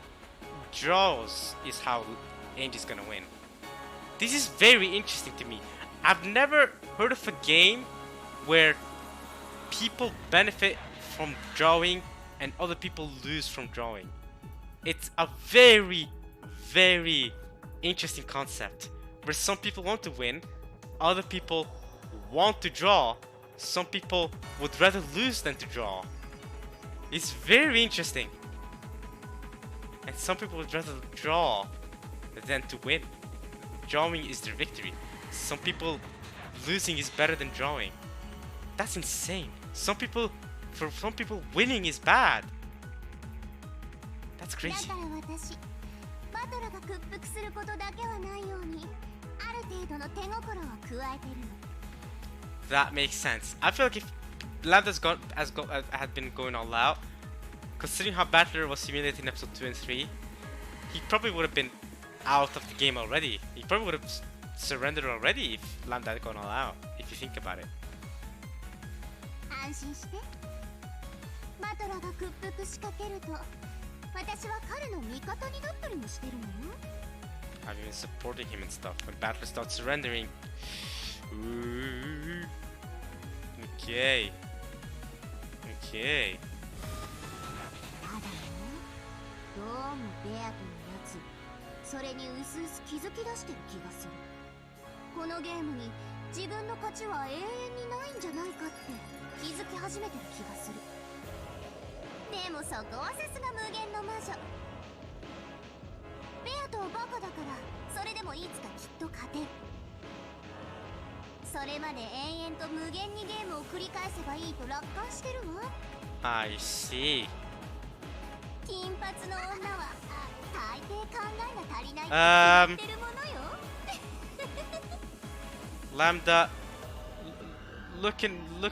draws is how Angie's gonna win. This is very interesting to me. I've never heard of a game where people benefit from drawing and other people lose from drawing. It's a very, very interesting concept where some people want to win, other people want to draw, some people would rather lose than to draw. It's very interesting. And some people would rather draw than to win. Drawing is their victory. Some people losing is better than drawing. That's insane. For some people winning is bad. That's crazy. だから私、バトラが屈服することだけはないようにある程度の手心は加えてるの。 That makes sense. I feel like if Lambda's had been going all out, considering how Battler was simulated in episode 2 and 3, he probably would have been out of the game already. He probably would have surrendered already if Lambda had gone all out, if you think about it. 安心して。バトラが屈服しかけると私は彼の味方になったりもしてるのよ。 I've been supporting him and stuff. When Battler starts surrendering. Ooh. Okay. Okay. ただね、どうもベアというやつ、それにうすうす気づき出してる気がする。このゲームに自分の勝ちは永遠にないんじゃないかって気づき始めてる気がする。でもそこはさすが無限の魔女。ベアとバカだからそれでもいつかきっと勝てる。それまで延々と無限にゲームを繰り返せばいいと楽観してるわ。 I see. 金髪の女は大抵考えが足りないって言ってるものよ。Lambda, look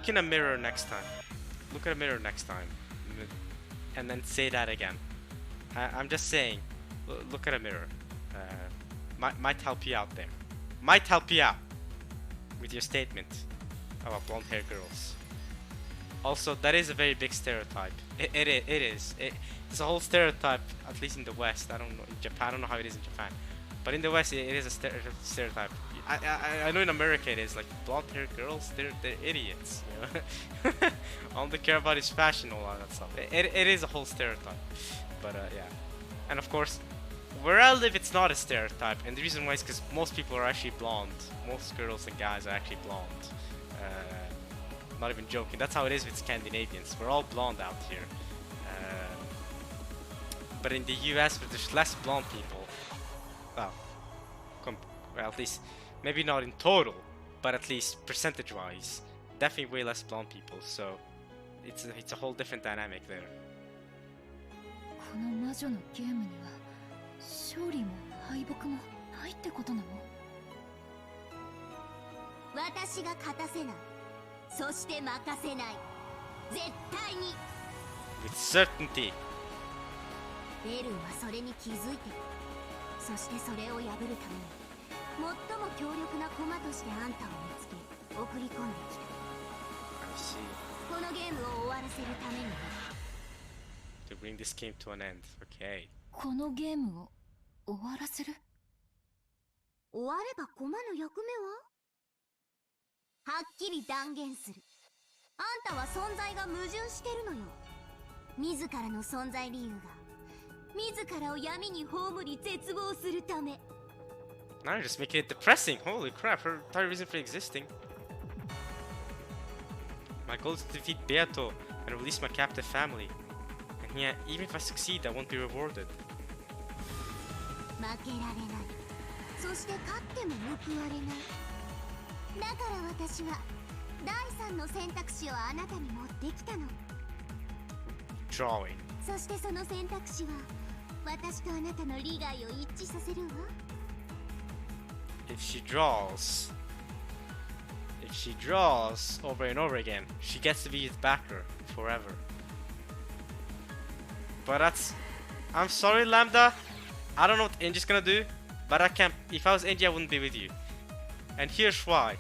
in a mirror next time. Look at a mirror next time, and then say that again. I'm just saying, look at a mirror. Might help you out there. Might help you out with your statement about blonde-haired girls. Also, that is a very big stereotype. It is. It's a whole stereotype, at least in the West. I don't know in Japan. I don't know how it is in Japan, but in the West, it is a stereotype. I know in America it is like blonde-haired girls. They're idiots. You know? All they care about is fashion, all that stuff. It is a whole stereotype. But yeah, and of course, where I live, it's not a stereotype, and the reason why is because most people are actually blonde. Most girls and guys are actually blonde. Not even joking. That's how it is with Scandinavians. We're all blonde out here. But in the US, where there's less blonde people, well, at least maybe not in total, but at least percentage-wise, definitely way less blonde people. So it's a whole different dynamic there. この魔女のゲームには勝利も敗北もないってことなの？私が勝たせない。そして任せない。絶対に。 With certainty. ベルンはそれに気づいてる。そしてそれを破るために最も強力な駒としてあんたを見つけ送り込んできた。 I see. このゲームを終わらせるためにね。 To bring this game to an end. Okay. このゲームを終わらせる？終われば駒の役目ははっきり断言する。あんたは存在が矛盾してるのよ。自らの存在理由が自らを闇に葬り絶望するため。 Now you're just making it depressing. Holy crap, her entire reason for existing. My goal is to defeat Beato and release my captive family. And yeah, even if I succeed, I won't be rewarded. 負けられない。そして勝っても報われない。だから私は第三の選択肢をあなたに持ってきたの。 Drawing. そしてその選択肢は私とあなたの利害を一致させるわ。 If she draws over and over again, she gets to be his backer forever. But I'm sorry, Lambda. I don't know what Angie gonna do, but I can't. If I was Angie, I wouldn't be with you. And here's why.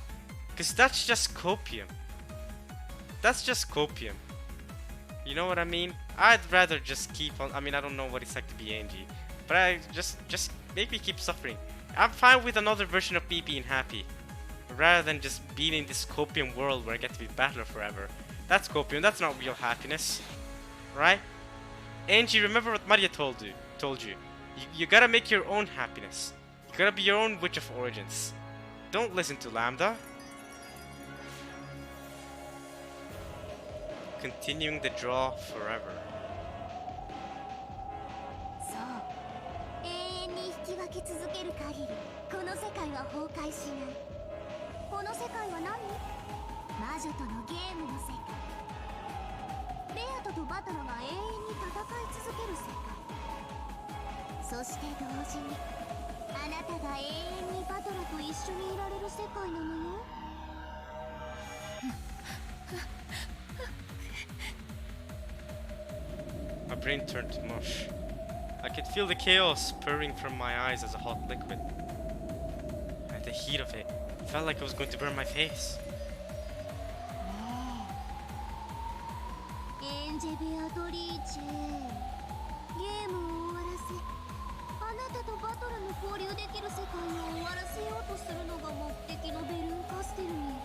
Because that's just copium. That's just copium. You know what I mean? I'd rather just keep on. I mean, I don't know what it's like to be Angie, but I just make me keep suffering. I'm fine with another version of me being happy, rather than just being in this copium world where I get to be battler forever. That's copium. That's not real happiness, right? Angie, remember what Maria told you. You gotta make your own happiness. You gotta be your own Witch of Origins. Don't listen to Lambda. Continuing the draw forever. そう。永遠に引き分け続ける限り、この世界は崩壊しない。この世界は何？魔女とのゲームの世界。ベアトとバトラが永遠に戦い続ける世界。そして同時にあなたが永遠にバトラと一緒にいられる世界なのよ。My brain turned to mush. I could feel the chaos purring from my eyes as a hot liquid. And the heat of it felt like it was going to burn my face. エンジェ・ベアトリーチェ、ゲームを終わらせあなたとバトラの交流できる世界を終わらせようとするのが目的のベルンカステルに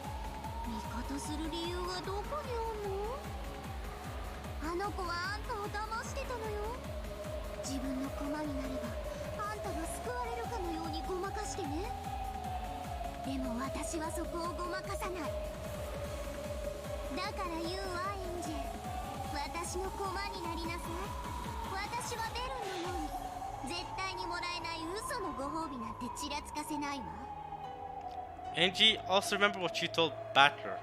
味方する理由がどこにあんの？あの子はあんたを騙してたのよ。自分の駒になればあんたが救われるかのようにごまかしてね。でも私はそこをごまかさない。だから言うわエンジェ、私の駒になりなさい。私はベルンのように絶対にもらえない嘘のご褒美なんてちらつかせないわ。 Angie, also remember what you told Battler.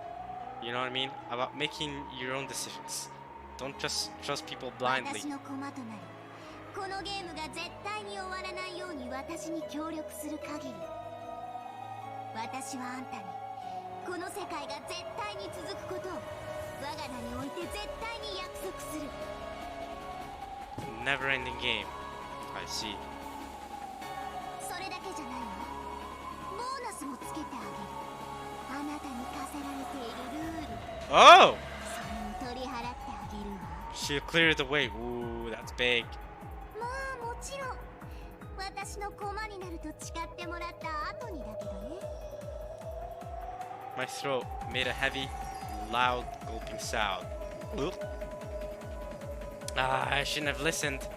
You know what I mean? About making your own decisions. Don't just trust people blindly. 私の駒となり、このゲームが絶対に終わらないように私に協力する限り、私はあんたにこの世界が絶対に続くことを我が名において絶対に約束する。 Never ending game. I see. それだけじゃないわ。ボーナスもつけてあげる。あなたに課せられているルール、 Oh! それを取り払ってあげるわ。 She cleared the way. Ooh, that's big. まあもちろん私の駒になると誓ってもらった後にだけどね。 My throat made a heavy, loud, gulping sound. Oop. Ah, I shouldn't have listened.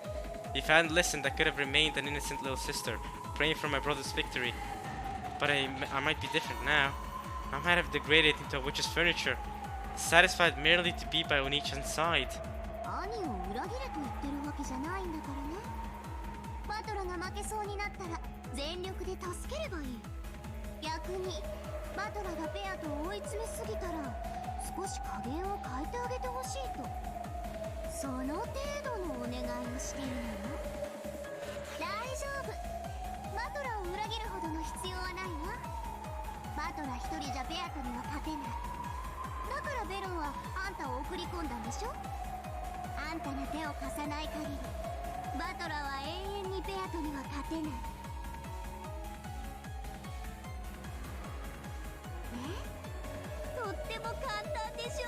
If I hadn't listened, I could have remained an innocent little sister, praying for my brother's victory. But I might be different now. I might have degraded into a witch's furniture, satisfied merely to be by Onichan's side. 兄を裏切れと言ってるわけじゃないんだからね。バトラが負けそうになったら全力で助ければいい。逆にバトラがペアと追い詰めすぎたら少し加減を変えてあげてほしいと、その程度のお願いをしているのよ。大丈夫、バトラを裏切るほどの必要はないわ。バトラ一人じゃベアトには勝てない。だからベロンはあんたを送り込んだんでしょ。あんたが手を貸さない限りバトラは永遠にベアトには勝てない。とっても簡単でしょ。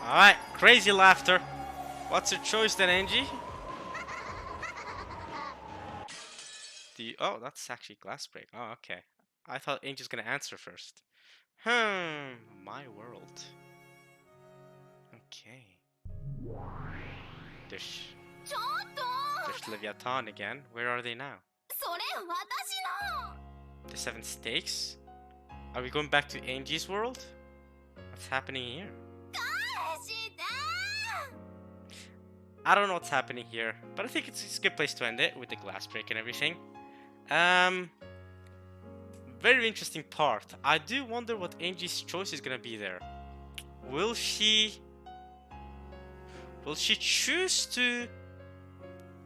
Alright, crazy laughter. What's your choice then, Angie? Oh, that's actually glass break. Oh, okay. I thought Angie's gonna answer first. My world. Okay. There's Leviathan again. Where are they now? それ私の。 The seven stakes? Are we going back to Angie's world? What's happening here? I don't know what's happening here, but I think it's a good place to end it with the glass break and everything. Very interesting part. I do wonder what Angie's choice is gonna be there. Will she choose to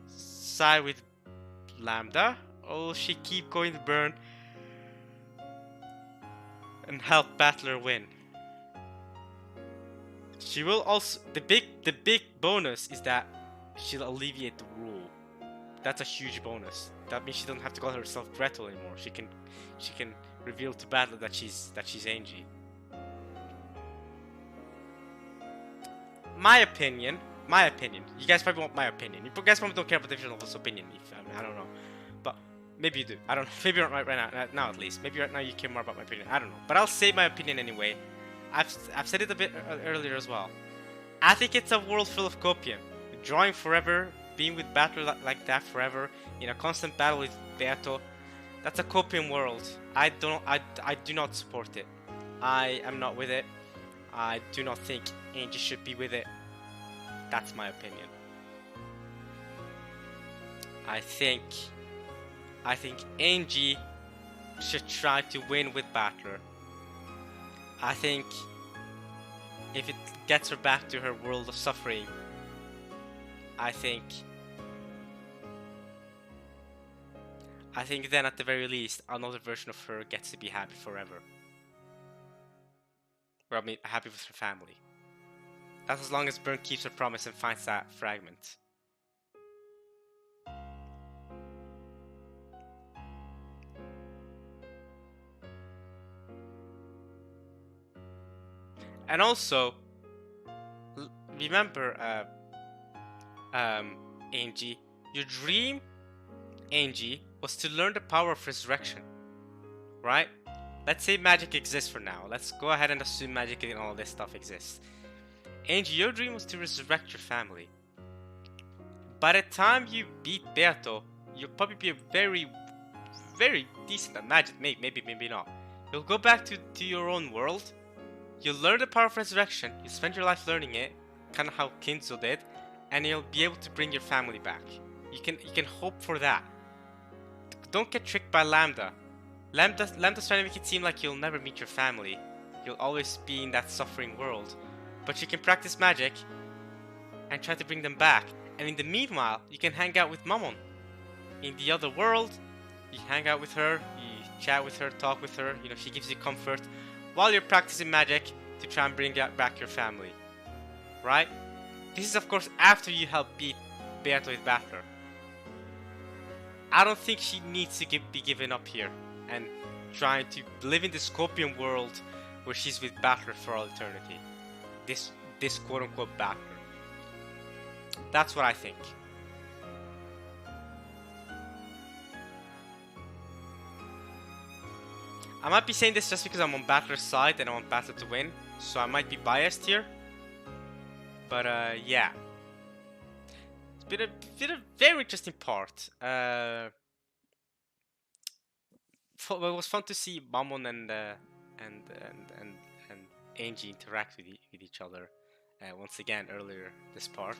side with Lambda, or will she keep going to burn and help Battler win? She will also the big bonus is that she'll alleviate the rule. That's a huge bonus. That means she doesn't have to call herself Gretel anymore. She can reveal to Battler that she's Angie. My opinion. You guys probably want my opinion. You guys probably don't care about the visual novel's opinion. I don't know, but maybe you do. I don't know. Maybe right now at least. Maybe right now you care more about my opinion. I don't know, but I'll say my opinion anyway. I've said it a bit earlier as well. I think it's a world full of copium, drawing forever, being with Battler like that forever, in a constant battle with Beato. That's a copium world. I do not support it. I am not with it. I do not think Angie should be with it. That's my opinion. I think Angie should try to win with Battler. I think if it gets her back to her world of suffering, I think then at the very least another version of her gets to be happy forever. Or I mean, happy with her family. That's as long as Byrne keeps her promise and finds that fragment. And also, remember, Angie, your dream, Angie, was to learn the power of resurrection, right? Let's say magic exists for now. Let's go ahead and assume magic and all this stuff exists. Angie, your dream was to resurrect your family. By the time you beat Berto, you'll probably be a very, very decent at magic. Maybe not. You'll go back to your own world. You'll learn the power of resurrection. You spend your life learning it, kind of how Kinzo did, and you'll be able to bring your family back. You can hope for that. Don't get tricked by Lambda. Lambda's trying to make it seem like you'll never meet your family. You'll always be in that suffering world. But you can practice magic and try to bring them back. And in the meanwhile, you can hang out with Mammon. In the other world, you hang out with her, you chat with her, talk with her, you know, she gives you comfort while you're practicing magic to try and bring back your family. Right? This is of course after you help beat Beato with Battler. I don't think she needs to be given up here and trying to live in the Scorpion world where she's with Battler for all eternity. This quote-unquote Battler. That's what I think. I might be saying this just because I'm on Battler's side and I want Battler to win, so I might be biased here. But yeah, it's been a very interesting part. It was fun to see Mammon and Angie interact with each other. Once again, earlier this part,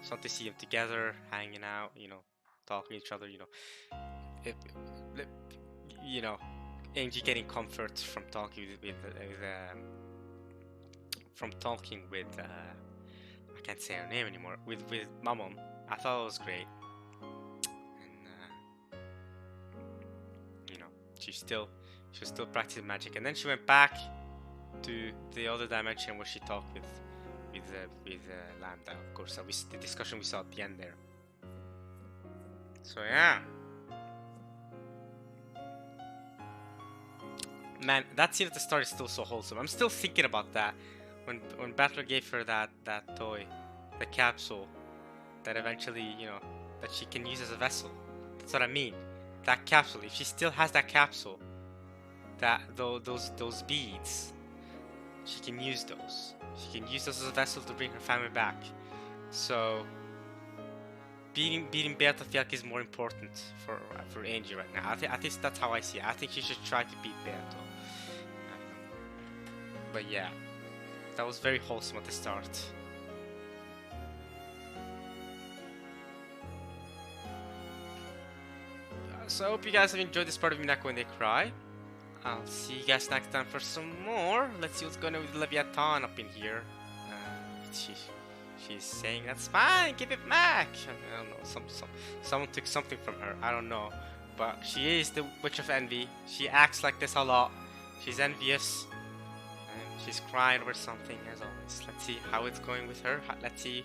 it's fun to see them together, hanging out, you know, talking to each other. You know, Angie getting comfort from talking with I can't say her name anymore, with Mammon. I thought it was great. And you know, she was still practicing magic, and then she went back to the other dimension where she talked with Lambda, of course. The discussion we saw at the end there. So yeah, man, that scene at the start is still so wholesome. I'm still thinking about that when Battler gave her that toy, the capsule, that eventually, you know, that she can use as a vessel. That's what I mean. That capsule. If she still has that capsule, those beads, she can use those. She can use those as a vessel to bring her family back. So beating Beato, I feel like, is more important for Angie right now. I think that's how I see it. I think she should try to beat Beato. But yeah, that was very wholesome at the start. So I hope you guys have enjoyed this part of Umineko when they cry. I'll see you guys next time for some more. Let's see what's going on with Leviathan up in here. She's saying that's fine, give it back. I don't know, someone took something from her. I don't know, but she is the Witch of Envy. She acts like this a lot. She's envious, and she's crying over something as always. Let's see how it's going with her. Let's see,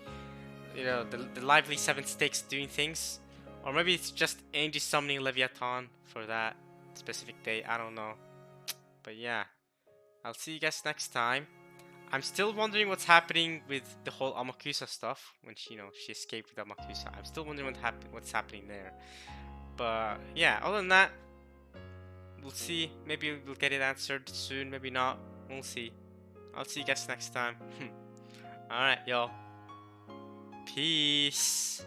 you know, the lively 7 stakes doing things, or maybe it's just Angie summoning Leviathan for that specific day. I don't know, but yeah, I'll see you guys next time. I'm still wondering what's happening with the whole Amakusa stuff when she escaped with Amakusa. I'm still wondering what's happening there. But yeah, other than that, we'll see. Maybe we'll get it answered soon, maybe not. We'll see. I'll see you guys next time. Alright, y'all. Peace.